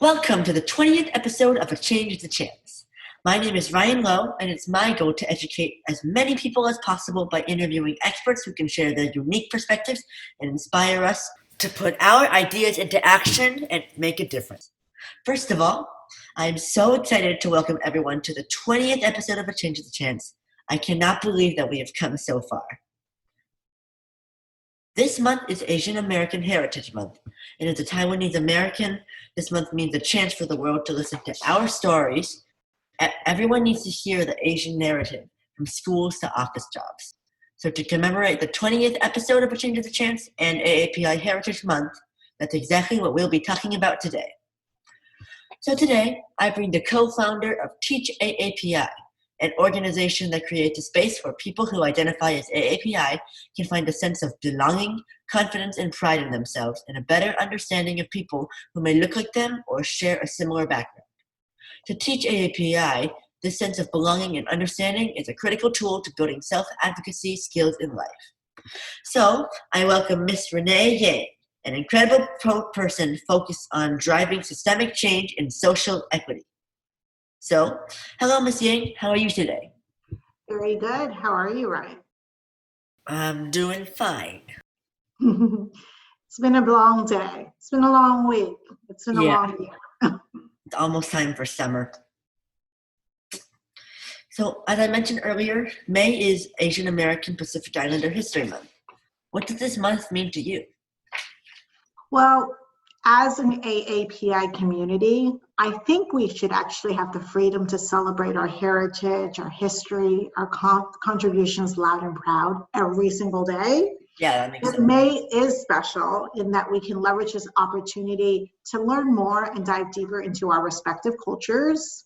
Welcome to the 20th episode of A Change is a Chance. My name is Ryan Lowe, and it's my goal to educate as many people as possible by interviewing experts who can share their unique perspectives and inspire us to put our ideas into action and make a difference. First of all, I am so excited to welcome everyone to the 20th episode of A Change is a Chance. I cannot believe that we have come so far. This month is Asian American Heritage Month, and as a Taiwanese American, this month means a chance for the world to listen to our stories. Everyone needs to hear the Asian narrative, from schools to office jobs. So to commemorate the 20th episode of A Change is a Chance and AAPI Heritage Month, that's exactly what we'll be talking about today. So today, I bring the co-founder of TeachAAPI, an organization that creates a space where people who identify as AAPI can find a sense of belonging, confidence, and pride in themselves, and a better understanding of people who may look like them or share a similar background. To teach AAPI, this sense of belonging and understanding is a critical tool to building self-advocacy skills in life. So, I welcome Miss Renee Yang, an incredible person focused on driving systemic change in social equity. So, hello, Ms. Yang. How are you today? Very good. How are you, Ryan? I'm doing fine. It's been a long day. It's been a long week. It's been a long year. It's almost time for summer. So, as I mentioned earlier, May is Asian American Pacific Islander History Month. What does this month mean to you? Well, as an AAPI community, I think we should actually have the freedom to celebrate our heritage, our history, our contributions loud and proud every single day. Yeah, that makes sense. May is special in that we can leverage this opportunity to learn more and dive deeper into our respective cultures.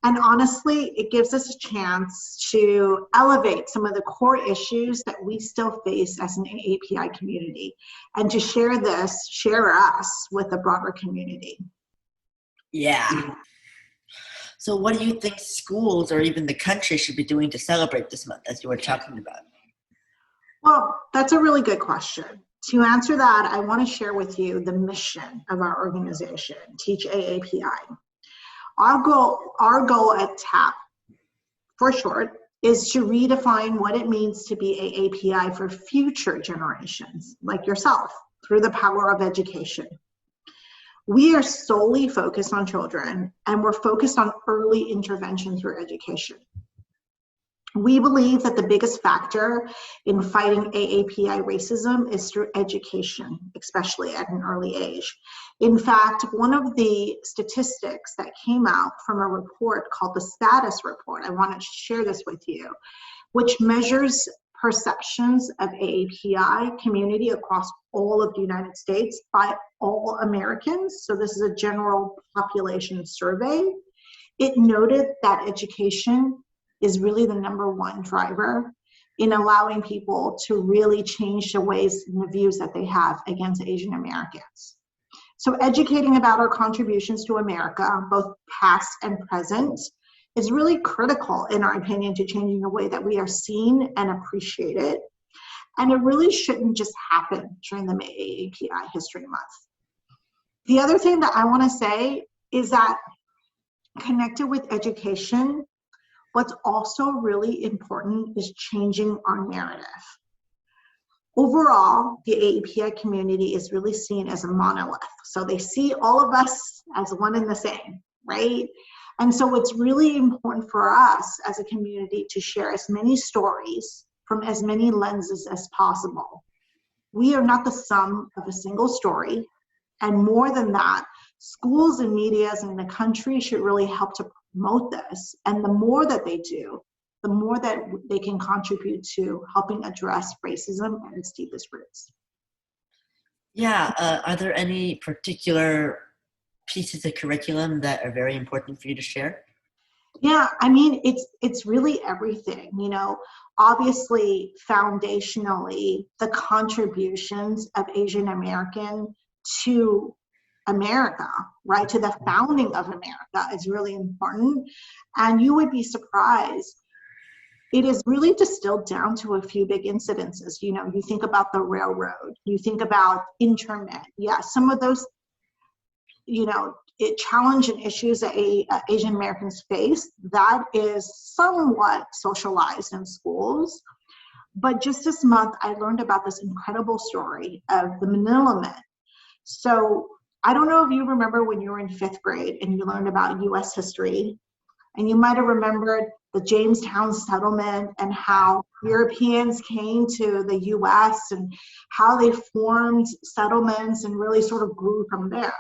And honestly, it gives us a chance to elevate some of the core issues that we still face as an AAPI community and to share us with the broader community. Yeah. So what do you think schools or even the country should be doing to celebrate this month, as you were talking about? Well, that's a really good question. To answer that, I want to share with you the mission of our organization, TeachAAPI. Our goal at TAP, for short, is to redefine what it means to be AAPI for future generations, like yourself, through the power of education. We are solely focused on children, and we're focused on early intervention through education. We believe that the biggest factor in fighting AAPI racism is through education, especially at an early age. In fact, one of the statistics that came out from a report called the Status Report, I wanted to share this with you, which measures perceptions of AAPI community across all of the United States by all Americans. So this is a general population survey. It noted that education is really the number one driver in allowing people to really change the ways and the views that they have against Asian Americans. So educating about our contributions to America, both past and present, is really critical, in our opinion, to changing the way that we are seen and appreciated. And it really shouldn't just happen during the AAPI History Month. The other thing that I want to say is that connected with education, what's also really important is changing our narrative. Overall, the AAPI community is really seen as a monolith. So they see all of us as one and the same, right? And so it's really important for us as a community to share as many stories from as many lenses as possible. We are not the sum of a single story. And more than that, schools and medias in the country should really help to promote this. And the more that they do, the more that they can contribute to helping address racism at its deepest roots. Yeah, are there any particular pieces of curriculum that are very important for you to share? Yeah, I mean, it's really everything, you know. Obviously, foundationally, the contributions of Asian American to America, right, to the founding of America is really important. And you would be surprised, it is really distilled down to a few big incidences. You know, you think about the railroad, you think about internet. Yeah, some of those, you know, challenge and issues that Asian Americans face, that is somewhat socialized in schools. But just this month, I learned about this incredible story of the Manila Men. So I don't know if you remember when you were in 5th grade and you learned about US history, and you might have remembered the Jamestown settlement and how Europeans came to the US and how they formed settlements and really sort of grew from there.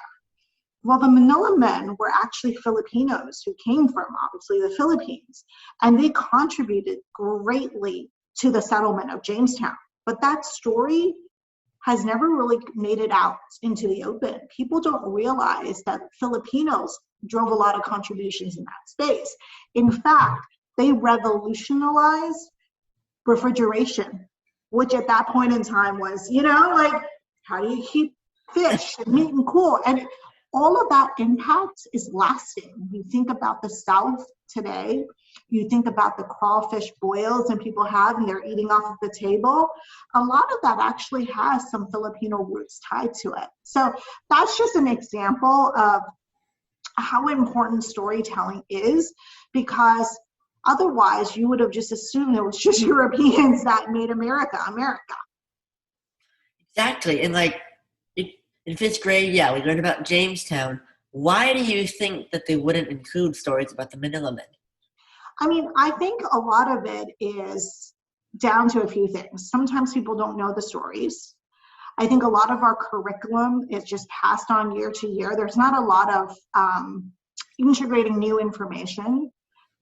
Well, the Manila Men were actually Filipinos who came from, obviously, the Philippines, and they contributed greatly to the settlement of Jamestown. But that story has never really made it out into the open. People don't realize that Filipinos drove a lot of contributions in that space. In fact, they revolutionized refrigeration, which at that point in time was, like, how do you keep fish and meat and cool? And all of that impact is lasting. You think about the South today, you think about the crawfish boils and people have and they're eating off of the table. A lot of that actually has some Filipino roots tied to it. So that's just an example of how important storytelling is, because otherwise you would have just assumed it was just Europeans that made America America. Exactly. And like in 5th grade, yeah, we learned about Jamestown. Why do you think that they wouldn't include stories about the Manila Men? I mean, I think a lot of it is down to a few things. Sometimes people don't know the stories. I think a lot of our curriculum is just passed on year to year. There's not a lot of integrating new information.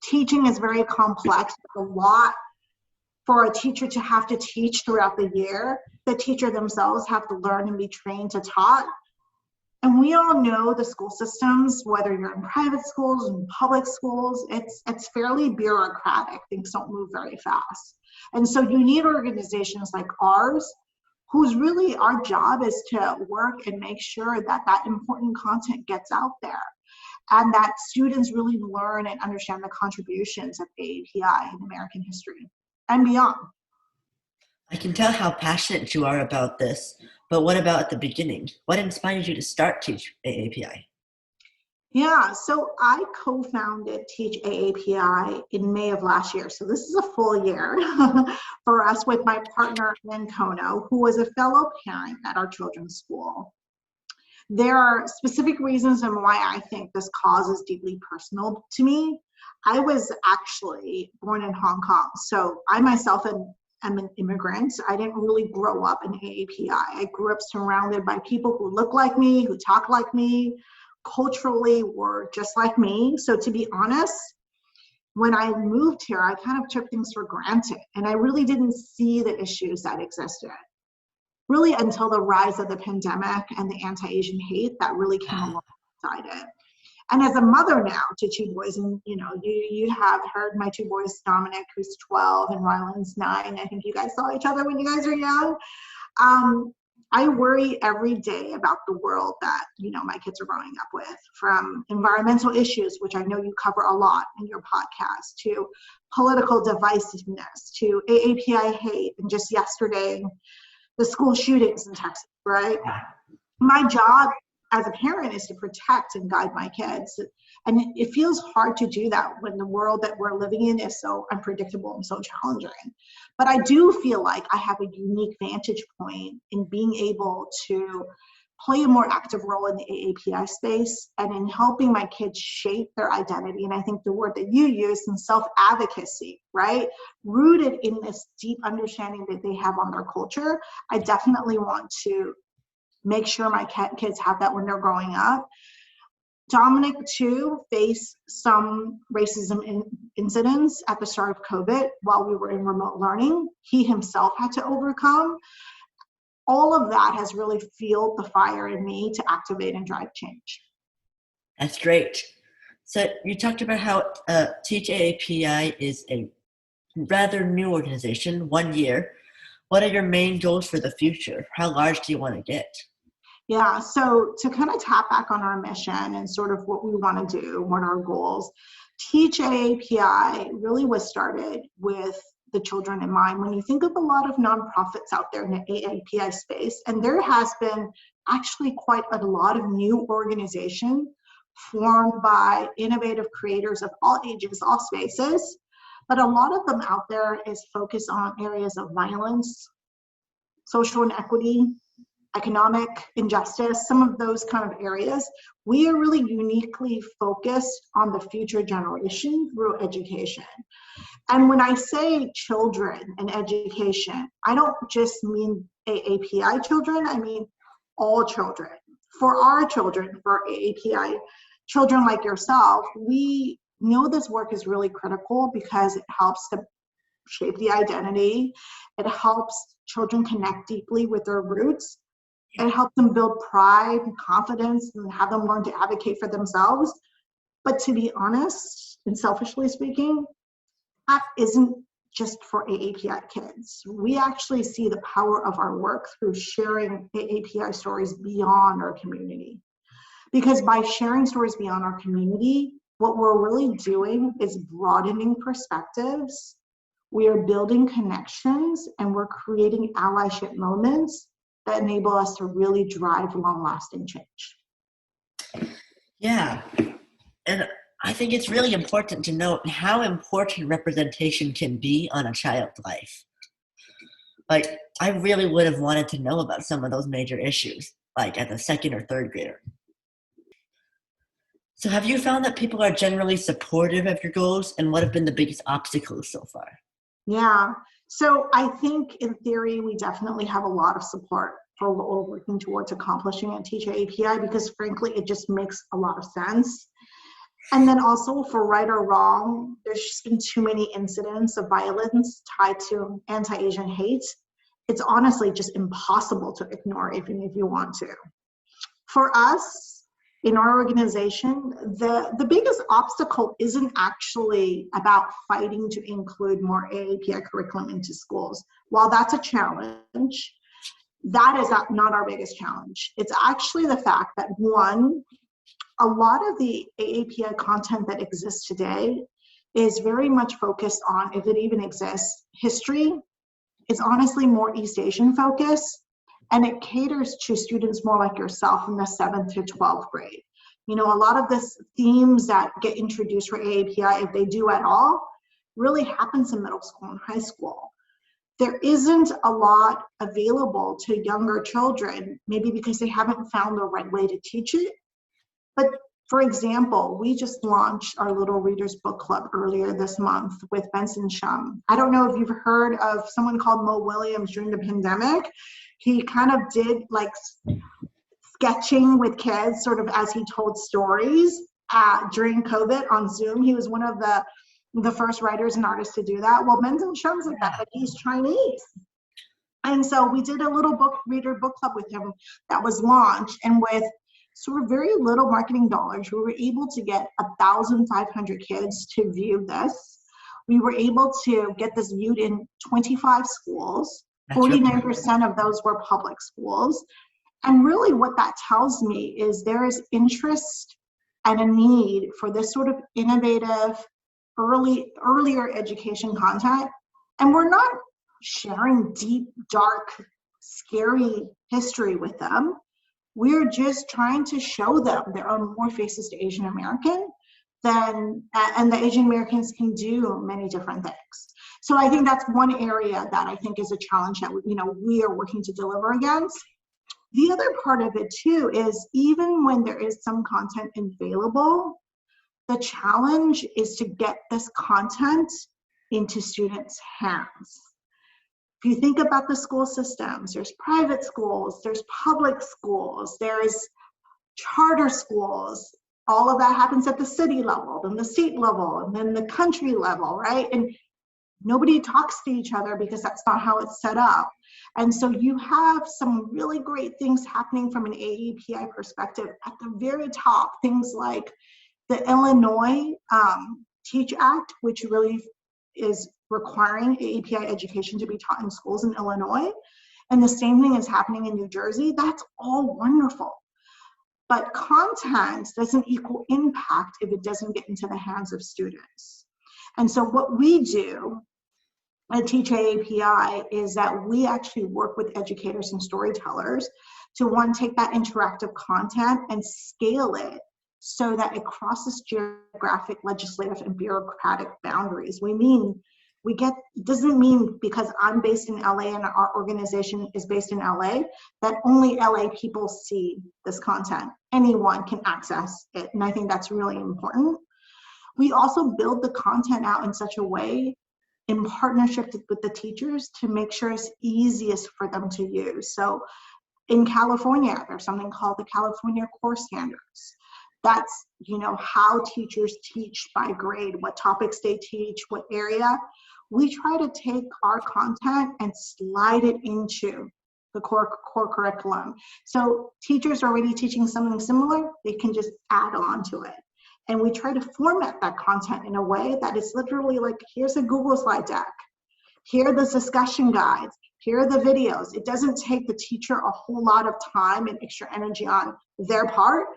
Teaching is very complex. A lot for a teacher to have to teach throughout the year. The teacher themselves have to learn and be trained to taught. And we all know the school systems, whether you're in private schools and public schools, it's fairly bureaucratic. Things don't move very fast. And so you need organizations like ours, whose really our job is to work and make sure that that important content gets out there and that students really learn and understand the contributions of AAPI in American history and beyond. I can tell how passionate you are about this, but what about at the beginning? What inspired you to start TeachAAPI? Yeah, so I co-founded TeachAAPI in May of last year. So this is a full year for us with my partner, Lynn Kono, who was a fellow parent at our children's school. There are specific reasons and why I think this cause is deeply personal to me. I was actually born in Hong Kong, so I myself am an immigrant. I didn't really grow up in AAPI. I grew up surrounded by people who look like me, who talk like me, culturally were just like me. So to be honest, when I moved here, I kind of took things for granted and I really didn't see the issues that existed really until the rise of the pandemic and the anti-Asian hate that really came alongside it. And as a mother now to 2 boys, and you have heard my 2 boys, Dominic, who's 12, and Ryland's 9. I think you guys saw each other when you guys were young. I worry every day about the world that my kids are growing up with, from environmental issues, which I know you cover a lot in your podcast, to political divisiveness, to AAPI hate, and just yesterday, the school shootings in Texas, right? My job as a parent is to protect and guide my kids. And it feels hard to do that when the world that we're living in is so unpredictable and so challenging. But I do feel like I have a unique vantage point in being able to play a more active role in the AAPI space and in helping my kids shape their identity. And I think the word that you use in self-advocacy, right? Rooted in this deep understanding that they have on their culture. I definitely want to make sure my kids have that when they're growing up. Dominic, too, faced some racism incidents at the start of COVID while we were in remote learning. He himself had to overcome. All of that has really fueled the fire in me to activate and drive change. That's great. So you talked about how TeachAAPI is a rather new organization, 1 year. What are your main goals for the future? How large do you want to get? Yeah, so to kind of tap back on our mission and sort of what we want to do, what our goals, TeachAAPI really was started with the children in mind. When you think of a lot of nonprofits out there in the AAPI space, and there has been actually quite a lot of new organizations formed by innovative creators of all ages, all spaces. But a lot of them out there is focused on areas of violence, social inequity, economic injustice, some of those kind of areas. We are really uniquely focused on the future generation through education. And when I say children and education, I don't just mean AAPI children, I mean all children. For our children, for AAPI children like yourself, we know this work is really critical because it helps to shape the identity. It helps children connect deeply with their roots. It helps them build pride and confidence and have them learn to advocate for themselves. But to be honest, and selfishly speaking, that isn't just for AAPI kids. We actually see the power of our work through sharing AAPI stories beyond our community. Because by sharing stories beyond our community, what we're really doing is broadening perspectives. We are building connections, and we're creating allyship moments that enable us to really drive long-lasting change. Yeah, and I think it's really important to note how important representation can be on a child's life. Like, I really would have wanted to know about some of those major issues, like as a second or third grader. So have you found that people are generally supportive of your goals, and what have been the biggest obstacles so far? Yeah, so I think in theory, we definitely have a lot of support for what we're working towards accomplishing at TeachAAPI, because frankly, it just makes a lot of sense. And then also, for right or wrong, there's just been too many incidents of violence tied to anti-Asian hate. It's honestly just impossible to ignore, even if you want to. For us, in our organization, the biggest obstacle isn't actually about fighting to include more AAPI curriculum into schools. While that's a challenge, that is not our biggest challenge. It's actually the fact that, one, a lot of the AAPI content that exists today is very much focused on, if it even exists, history. It's honestly more East Asian focused, and it caters to students more like yourself in the 7th to 12th grade. You know, a lot of the themes that get introduced for AAPI, if they do at all, really happens in middle school and high school. There isn't a lot available to younger children, maybe because they haven't found the right way to teach it. But for example, we just launched our Little Readers Book Club earlier this month with Benson Shum. I don't know if you've heard of someone called Mo Williams during the pandemic. He kind of did like sketching with kids sort of as he told stories during COVID on Zoom. He was one of the first writers and artists to do that. Well, Benson Shum's like that, but he's Chinese. And so we did a little reader book club with him that was launched, and with sort of very little marketing dollars, we were able to get 1,500 kids to view this. We were able to get this viewed in 25 schools. 49% of those were public schools. And really what that tells me is there is interest and a need for this sort of innovative, earlier education content. And we're not sharing deep, dark, scary history with them. We're just trying to show them there are more faces to Asian American and the Asian Americans can do many different things. So I think that's one area that I think is a challenge that we are working to deliver against. The other part of it too is, even when there is some content available, the challenge is to get this content into students' hands. If you think about the school systems, there's private schools, there's public schools, there's charter schools. All of that happens at the city level, then the state level, and then the country level, right? And nobody talks to each other because that's not how it's set up. And so you have some really great things happening from an AAPI perspective at the very top, things like the Illinois Teach Act, which really is requiring AAPI education to be taught in schools in Illinois. And the same thing is happening in New Jersey. That's all wonderful. But content doesn't equal impact if it doesn't get into the hands of students. And so what we do at TeachAAPI is that we actually work with educators and storytellers to, one, take that interactive content and scale it so that it crosses geographic, legislative, and bureaucratic boundaries. It doesn't mean because I'm based in LA and our organization is based in LA that only LA people see this content. Anyone can access it, and I think that's really important. We also build the content out in such a way in partnership with the teachers to make sure it's easiest for them to use. So in California, there's something called the California Core Standards. That's, how teachers teach by grade, what topics they teach, what area. We try to take our content and slide it into the core curriculum. So teachers are already teaching something similar, they can just add on to it. And we try to format that content in a way that is literally like, here's a Google slide deck. Here are the discussion guides. Here are the videos. It doesn't take the teacher a whole lot of time and extra energy on their part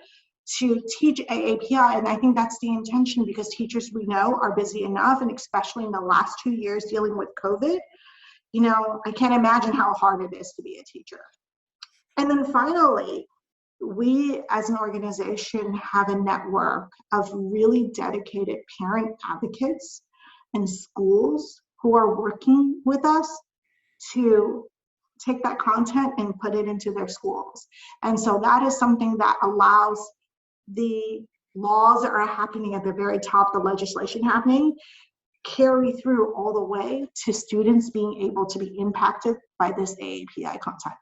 to teach AAPI. And I think that's the intention, because teachers we know are busy enough, and especially in the last 2 years dealing with COVID, I can't imagine how hard it is to be a teacher. And then finally, we as an organization have a network of really dedicated parent advocates and schools who are working with us to take that content and put it into their schools. And so that is something that allows the laws that are happening at the very top, the legislation happening, carry through all the way to students being able to be impacted by this AAPI content.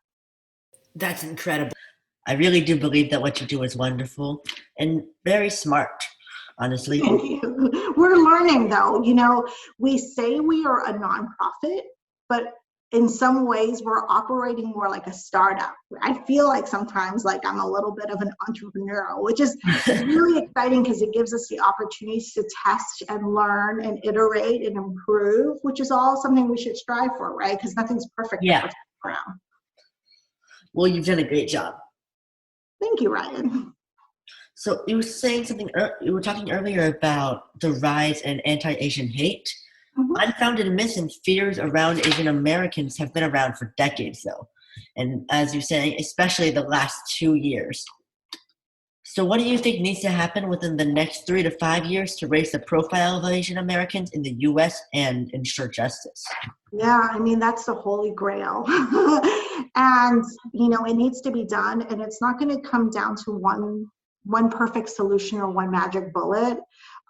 That's incredible. I really do believe that what you do is wonderful and very smart, honestly. We're learning though, we say we are a nonprofit, but in some ways we're operating more like a startup. I feel like sometimes like I'm a little bit of an entrepreneur, which is really exciting because it gives us the opportunities to test and learn and iterate and improve, which is all something we should strive for, right? Because nothing's perfect. Yeah. Well, you've done a great job. Thank you, Ryan. So you were saying something, you were talking earlier about the rise in anti-Asian hate. Mm-hmm. Unfounded myths and fears around Asian Americans have been around for decades, though. And as you're saying, especially the last 2 years. So what do you think needs to happen within the next 3 to 5 years to raise the profile of Asian Americans in the U.S. and ensure justice? Yeah, that's the holy grail. And, it needs to be done. And it's not going to come down to one perfect solution or one magic bullet.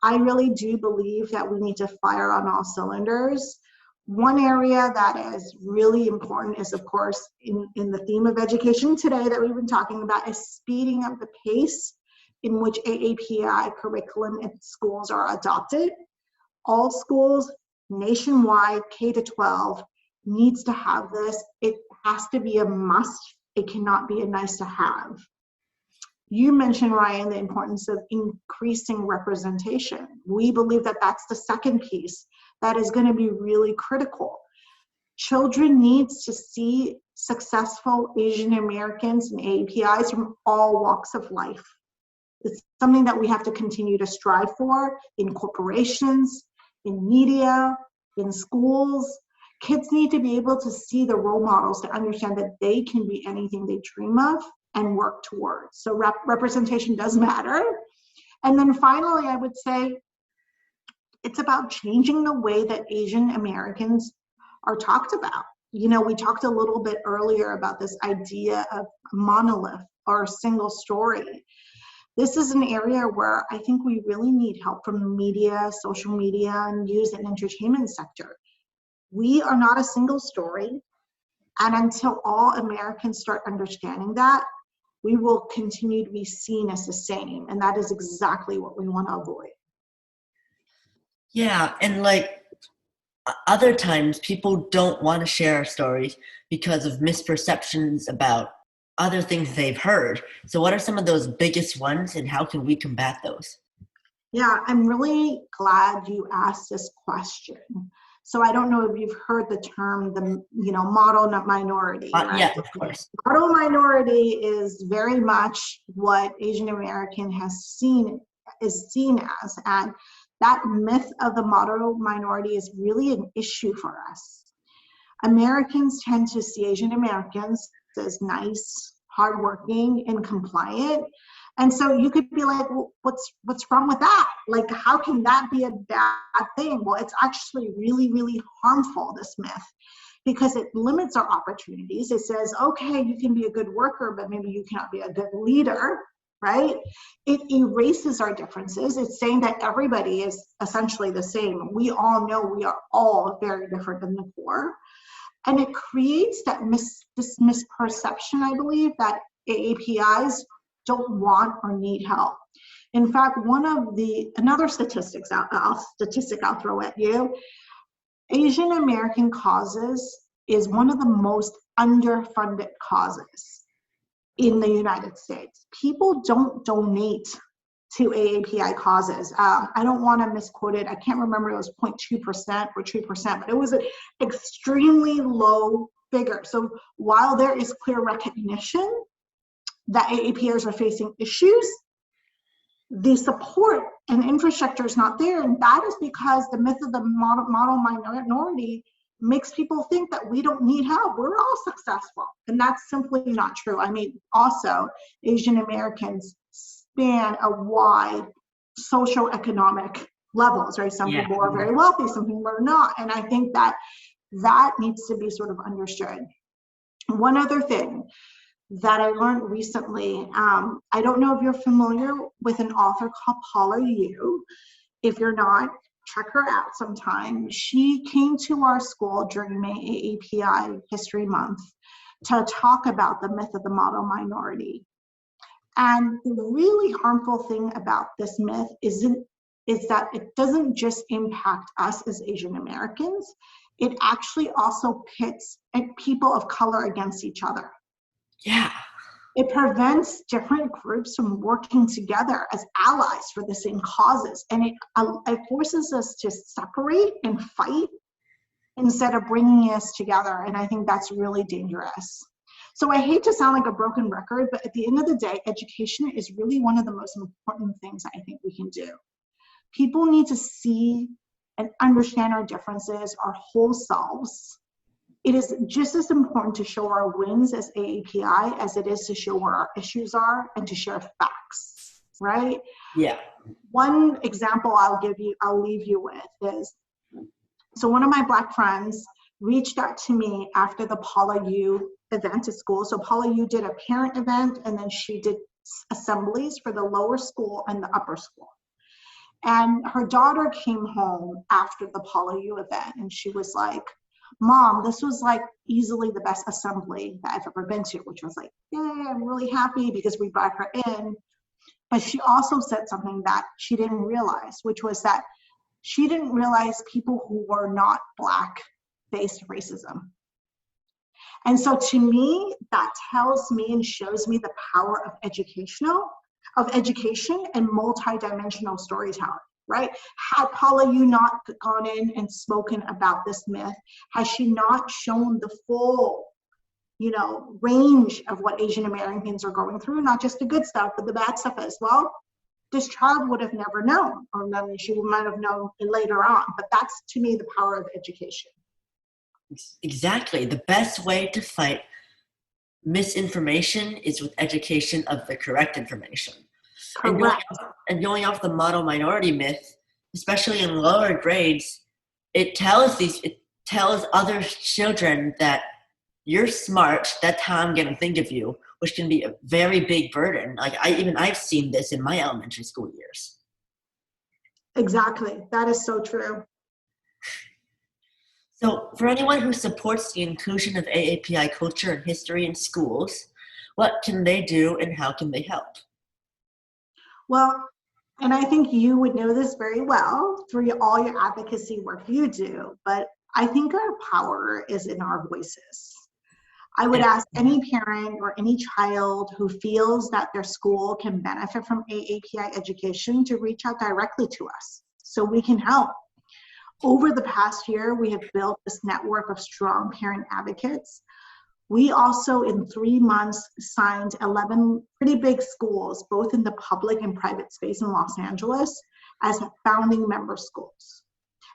I really do believe that we need to fire on all cylinders. One area that is really important is, of course, in the theme of education today that we've been talking about, is speeding up the pace in which AAPI curriculum in schools are adopted. All schools nationwide, K to 12, needs to have this. It has to be a must. It cannot be a nice to have. You mentioned, Ryan, the importance of increasing representation. We believe that that's the second piece that is going to be really critical. Children needs to see successful Asian Americans and AAPIs from all walks of life. It's something that we have to continue to strive for in corporations, in media, in schools. Kids need to be able to see the role models to understand that they can be anything they dream of and work towards. So representation does matter. And then finally, I would say it's about changing the way that Asian Americans are talked about. We talked a little bit earlier about this idea of monolith or a single story. This is an area where I think we really need help from the media, social media, and news and entertainment sector. We are not a single story. And until all Americans start understanding that, we will continue to be seen as the same. And that is exactly what we want to avoid. Yeah, and other times people don't want to share our stories because of misperceptions about other things they've heard. So what are some of those biggest ones, and how can we combat those? Yeah, I'm really glad you asked this question. So I don't know if you've heard the term, model minority. Right? Yeah, of course. Model minority is very much what Asian American is seen as. And that myth of the model minority is really an issue for us. Americans tend to see Asian Americans as nice, hardworking, and compliant. And so you could be like, well, what's wrong with that? Like, how can that be a bad thing? Well, it's actually really, really harmful, this myth, because it limits our opportunities. It says, okay, you can be a good worker, but maybe you cannot be a good leader, right? It erases our differences. It's saying that everybody is essentially the same. We all know we are all very different in the core. And it creates that this misperception, I believe, that AAPIs don't want or need help. In fact, another statistic I'll throw at you, Asian American causes is one of the most underfunded causes in the United States. People don't donate to AAPI causes. I don't want to misquote it. I can't remember, it was 0.2% or 2%, but it was an extremely low figure. So while there is clear recognition that AAPIers are facing issues, the support and infrastructure is not there. And that is because the myth of the model minority makes people think that we don't need help. We're all successful. And that's simply not true. I mean, also, Asian Americans span a wide socioeconomic levels, right? Some people are very wealthy, some people are not. And I think that needs to be sort of understood. One other thing that I learned recently, I don't know if you're familiar with an author called Paula Yu. If you're not, check her out sometime. She came to our school during May AAPI History Month to talk about the myth of the model minority. And the really harmful thing about this myth is that it doesn't just impact us as Asian Americans, it actually also pits people of color against each other. Yeah. It prevents different groups from working together as allies for the same causes. And it forces us to separate and fight instead of bringing us together. And I think that's really dangerous. So I hate to sound like a broken record, but at the end of the day, education is really one of the most important things I think we can do. People need to see and understand our differences, our whole selves. It is just as important to show our wins as AAPI as it is to show where our issues are and to share facts, right? Yeah. One example I'll leave you with is, so one of my Black friends reached out to me after the Paula Yu event at school. So Paula Yu did a parent event, and then she did assemblies for the lower school and the upper school. And her daughter came home after the Paula Yu event, and she was like, Mom, this was like easily the best assembly that I've ever been to, which was like, yay, I'm really happy because we brought her in. But she also said something that she didn't realize, which was that she didn't realize people who were not Black faced racism. And so to me, that tells me and shows me the power of education and multidimensional storytelling, right? Had Paula Yu not gone in and spoken about this myth, has she not shown the full, range of what Asian Americans are going through, not just the good stuff, but the bad stuff as well, this child would have never known, or then she might have known later on. But that's, to me, the power of education. Exactly. The best way to fight misinformation is with education of the correct information. Correct. And going off the model minority myth, especially in lower grades, it tells other children that you're smart, that's how I'm going to think of you, which can be a very big burden. Like I've seen this in my elementary school years. Exactly. That is so true. So for anyone who supports the inclusion of AAPI culture and history in schools, what can they do and how can they help? Well, and I think you would know this very well through all your advocacy work you do, but I think our power is in our voices. I would ask any parent or any child who feels that their school can benefit from AAPI education to reach out directly to us so we can help. Over the past year, we have built this network of strong parent advocates. We also, in 3 months, signed 11 pretty big schools, both in the public and private space in Los Angeles, as founding member schools.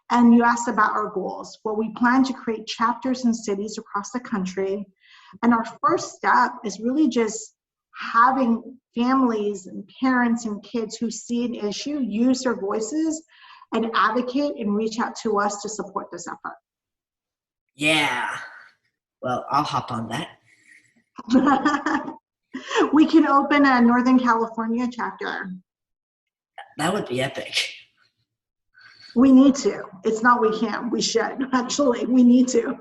And you asked about our goals. Well, we plan to create chapters in cities across the country And our first step is really just having families and parents and kids who see an issue use their voices and advocate and reach out to us to support this effort. Yeah. Well, I'll hop on that. We can open a Northern California chapter. That would be epic. We need to. It's not we can. We should. Actually, we need to.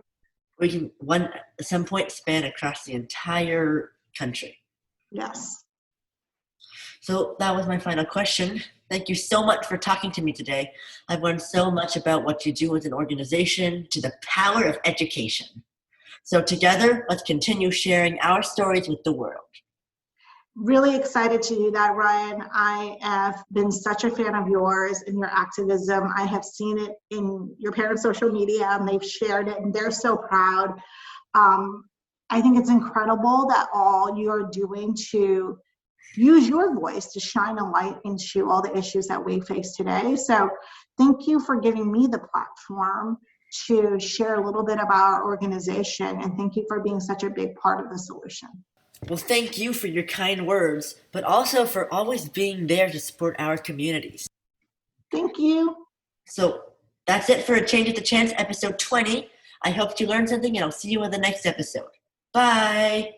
We can at some point span across the entire country. Yes. So that was my final question. Thank you so much for talking to me today. I've learned so much about what you do as an organization, to the power of education. So together, let's continue sharing our stories with the world. Really excited to do that, Ryan. I have been such a fan of yours and your activism. I have seen it in your parents' social media, and they've shared it, and they're so proud. I think it's incredible that all you're doing to use your voice to shine a light into all the issues that we face today. So thank you for giving me the platform to share a little bit about our organization, and thank you for being such a big part of the solution. Well, thank you for your kind words, but also for always being there to support our communities. Thank you. So that's it for A Change at the Chance, episode 20. I hope you learned something, and I'll see you in the next episode. Bye.